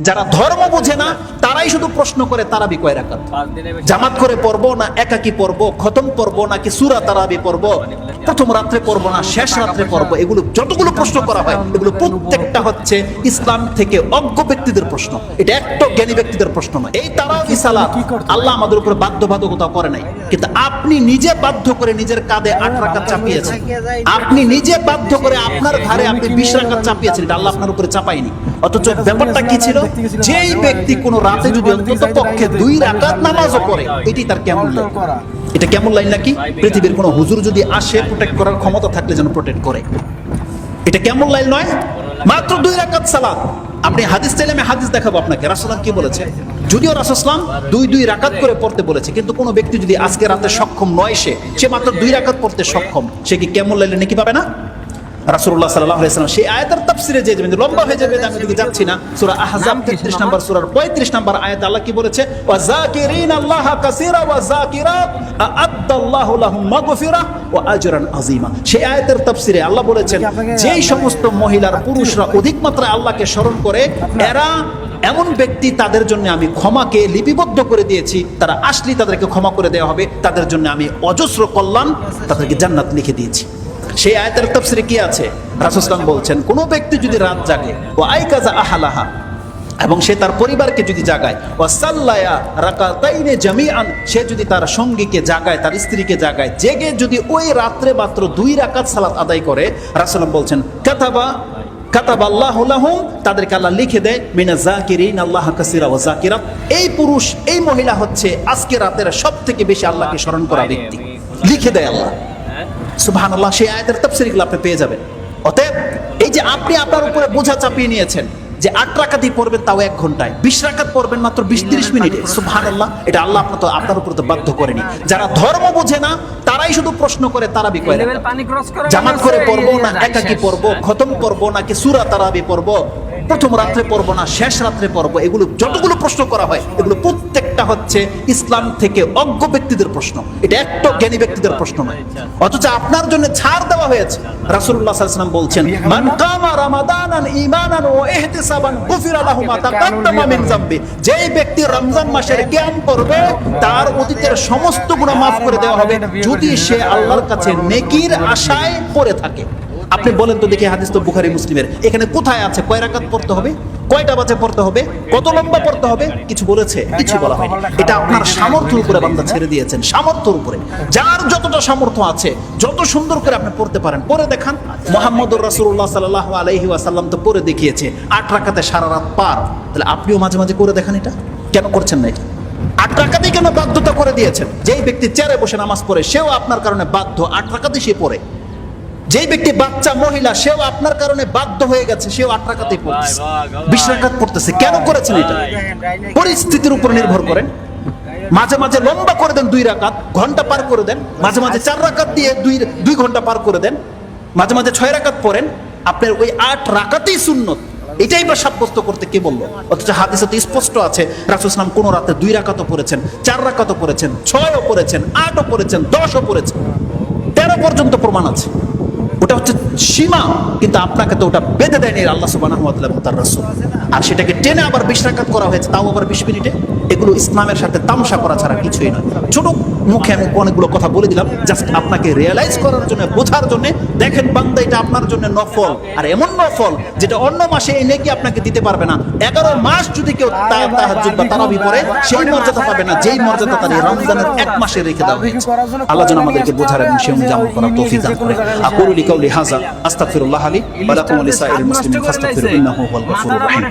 যারা ধর্ম বোঝে না তারাই শুধু প্রশ্ন করে তারাবি কয় রাকাত, জামাত করে পড়বো না একাকি পড়বো, খতম পড়বো নাকি সূরা তারাবি পড়বো, প্রথম রাত্রে পড়বো না শেষ রাত্রে পড়বো, এগুলো যতগুলো প্রশ্ন করা হয় এগুলো প্রত্যেকটা হচ্ছে ইসলাম থেকে অজ্ঞ ব্যক্তিদের প্রশ্ন। এটা একটা জ্ঞানী ব্যক্তিদের প্রশ্ন নয়। এই তারাবি সালাত আল্লাহ আমাদের উপরে বাধ্যবাধকতা করে নাই, কিন্তু আপনি নিজে বাধ্য করে নিজের কাঁধে 8 রাকাত চাপিয়েছেন, আপনি নিজে বাধ্য করে আপনার ঘরে আপনি 20 রাকাত চাপিয়েছেন, এটা আল্লাহ আপনার উপরে চাপায়নি। অথচ ব্যাপারটা কি ছিল, যেই ব্যক্তি কোনো রাতে যদি অন্তত পক্ষে 2 রাকাত নামাজও পড়ে, এটি তার কেমন লাগে। এটা কেমন লাইন নাকি পৃথিবীর কোনো হুজুর যদি আসে প্রোটেক্ট করার ক্ষমতা থাকলে যেন প্রোটেক্ট করে। এটা কেমন লাইন নয়, মাত্র 2 রাকাত সালাত। আপনি হাদিস চাইলে আমি হাদিস দেখাবো আপনাকে, রাসূল কি বলেছে। যদিও রাসূল সাল্লাল্লাহু আলাইহি ওয়াসাল্লাম 2 রাকাত করে পড়তে বলেছে, কিন্তু কোনো ব্যক্তি যদি আজকে রাতে সক্ষম নয়, সে মাত্র 2 রাকাত পড়তে সক্ষম, সে কি কেমন লাইলে নাকি পাবে না? রাসূলুল্লাহ সাল্লাল্লাহু আলাইহি ওয়াসাল্লাম সেই আয়াতের তাফসিরে যে যাবেন, লম্বা হয়ে যাবে, আমি দিকে যাচ্ছি না। সূরা আহজাব 33 নম্বর সূরার 35 নম্বর আয়াতে আল্লাহ কি বলেছে, ওয়া যাকিরিনা আল্লাহা কাসীরা ওয়া যাকিরাত আ'আদ্দাল্লাহু লাহুম মাগফিরাহ ওয়া আজরান আযীমা। সেই আয়াতের তাফসিরে আল্লাহ বলেছেন, যেই সমস্ত মহিলার পুরুষরা অধিক মাত্রায় আল্লাহকে স্মরণ করে, এরা এমন ব্যক্তি, তাদের জন্য আমি ক্ষমাকে লিপিবদ্ধ করে দিয়েছি, তারা আসলেই তাদেরকে ক্ষমা করে দেওয়া হবে, তাদের জন্য আমি অজস্র কল্যাণ, তাদেরকে জান্নাত লিখে দিয়েছি। সেই আয়াতের তাফসিরে কি আছে, রাসূল সাল্লাল্লাহু আলাইহি ওয়াসাল্লাম বলছেন, কোন ব্যক্তি যদি রাত জাগে ও আইকাজা আহলাহা, এবং সে তার পরিবারকে যদি জাগায়, ওয়া সাল্লায়া রাকাতাইনে জামিআন, সে যদি তার সঙ্গীকে জাগায়, তার স্ত্রীকে জাগায়, জেগে যদি ওই রাত্রে মাত্র 2 রাকাত সালাত আদায় করে, রাসূল বলছেন কাতাবাল্লাহু লাহুম, তাদেরকে আল্লাহ লিখে দেয় মিনা যাকিরিন আল্লাহ কাসীরা ওয়া যাকিরাত। এই পুরুষ, এই মহিলা হচ্ছে আজকে রাতের সবথেকে বেশি আল্লাহকে স্মরণ করা ব্যক্তি, লিখে দেয় আল্লাহ। সুবহানাল্লাহ, সেই আয়াতের তাফসীরগুলো আপনি পেয়ে যাবেন। অতএব এই যে আপনি আপনার উপরে বোঝা চাপিয়ে নিয়েছেন যে 8 রাকাতই পড়বেন, তাও 1 ঘন্টায়, 20 রাকাত পড়বেন মাত্র 20-30 মিনিটে, সুবহানাল্লাহ, এটা আল্লাহ আপনার উপর তো বাধ্য করেনি। যারা ধর্ম বোঝে না তারাই শুধু প্রশ্ন করে তারাবি কয় রাকাত, জামাত করে পড়বো না একাকি পড়বো, খতম পড়বো নাকি সূরা তারাবি পড়বো, প্রথম রাত্রে পড়বো না শেষ রাত্রে পড়বো, এগুলো যতগুলো প্রশ্ন করা হয় এগুলো প্রত্যেকটা হচ্ছে ইসলাম থেকে অজ্ঞ ব্যক্তিদের প্রশ্ন। এটা একটা জ্ঞানী ব্যক্তিদের প্রশ্ন নয়। অথচ আপনার জন্য ছাড় দেওয়া হয়েছে। রাসূলুল্লাহ সাল্লাল্লাহু আলাইহি ওয়াসাল্লাম বলছেন, মান কামা রামাদানান ঈমানান ওয়া ইহতিসাবান গুফিরা লাহু মা তাকাদ্দামা মিন যামবি, যেই ব্যক্তি রমজান মাসের কিয়াম করবে তার অতীতের সমস্ত গুনাহ মাফ করে দেওয়া হবে, যদি সে আল্লাহর কাছে নেকির আশায় পড়ে থাকে। আপনি বলেন তো দেখি, হাদিস তো বুখারী মুসলিমের, এখানে কোথায় আছে কয় রাকাত পড়তে হবে, কয়টা বাজে পড়তে হবে, কত লম্বা পড়তে হবে, কিছু বলেছে? কিছু বলা হয়নি। এটা আপনার সামর্থ্যের উপরে বান্দা ছেড়ে দিয়েছেন, সামর্থ্যের উপরে। যার যতটা সামর্থ্য আছে, যত সুন্দর করে আপনি পড়তে পারেন পড়ে দেখান। মুহাম্মদুর রাসূলুল্লাহ সাল্লাল্লাহু আলাইহি ওয়াসাল্লাম তো পড়ে দেখিয়েছে 8 রাকাতে সারা রাত পার। তাহলে আপনিও মাঝে মাঝে করে দেখান। এটা কেন করছেন না? এটা 8 রাকাতেই কেন বাধ্যতা করে দিয়েছেন? যেই ব্যক্তি চেয়ারে বসে নামাজ পড়ে সেও আপনার কারণে বাধ্য 8 রাকাতই সে পড়ে। যেই ব্যক্তি বাচ্চা মহিলা, সেও আপনার কারণে বাধ্য হয়ে গেছে, সেও 8 রাকাতই পড়তেছে, 20 রাকাত পড়তেছে। কেন করেছেন এটা? পরিস্থিতির উপর নির্ভর করেন। মাঝে মাঝে লম্বা করে দেন 2 রাকাত, ঘন্টা পার করে দেন। মাঝে মাঝে 4 রাকাত দিয়ে 2 ঘন্টা পার করে দেন। মাঝে মাঝে 6 রাকাত পড়েন। আপনার ওই 8 রাকাতই সুন্নত, এটাই বা সাব্যস্ত করতে কে বললো? অথচ হাদিসে তো স্পষ্ট আছে, রাসূল সাল্লাল্লাহু আলাইহি ওয়াসাল্লাম কোন রাতে 2 রাকাতও পড়েছেন, 4 রাকাতও পড়েছেন, 6ও পড়েছেন, 8ও পড়েছেন, 10ও পড়েছেন, 13 পর্যন্ত প্রমাণ আছে। ওটা হচ্ছে সীমা, কিন্তু আপনাকে তো ওটা বেঁধে দেয়নি আল্লাহ সুবহানাহু ওয়া তাআলা এবং তার রাসূল। আর সেটাকে টেনে আবার 20 রাকাত করা হয়েছে, তাও আবার 20 মিনিটে। এগুলো ইসলামের সাথে তামাশা করা ছাড়া কিছুই নয়। ছোট মুখে আমি অনেকগুলো কথা বলে দিলাম, জাস্ট আপনাকে রিয়েলাইজ করার জন্য, বোঝার জন্য। দেখেন বান্দা, এটা আপনার জন্য নফল, আর এমন নফল যেটা অন্য মাসে এই নেকি আপনাকে দিতে পারবে না। 11 মাস যদি কেউ তাহাজ্জুদ বা তারাবি পড়ে, সেই মর্যাদা পাবে না যেই মর্যাদা তার এই রমজানের 1 মাসে রেখে দেওয়া হয়েছে। আল্লাহ যেন আমাদেরকে বোঝার এবং সেই অনুযায়ী আমল করার তৌফিক দান করে। আকুলু লিকাউলি হাযা আস্তাগফিরুল্লাহ লি ওয়া লাকুম ওয়া লিসাইরিল মুসলিমিন ফাস্তাগফিরু ইন্নাহু হুয়াল গফুরুর রহিম।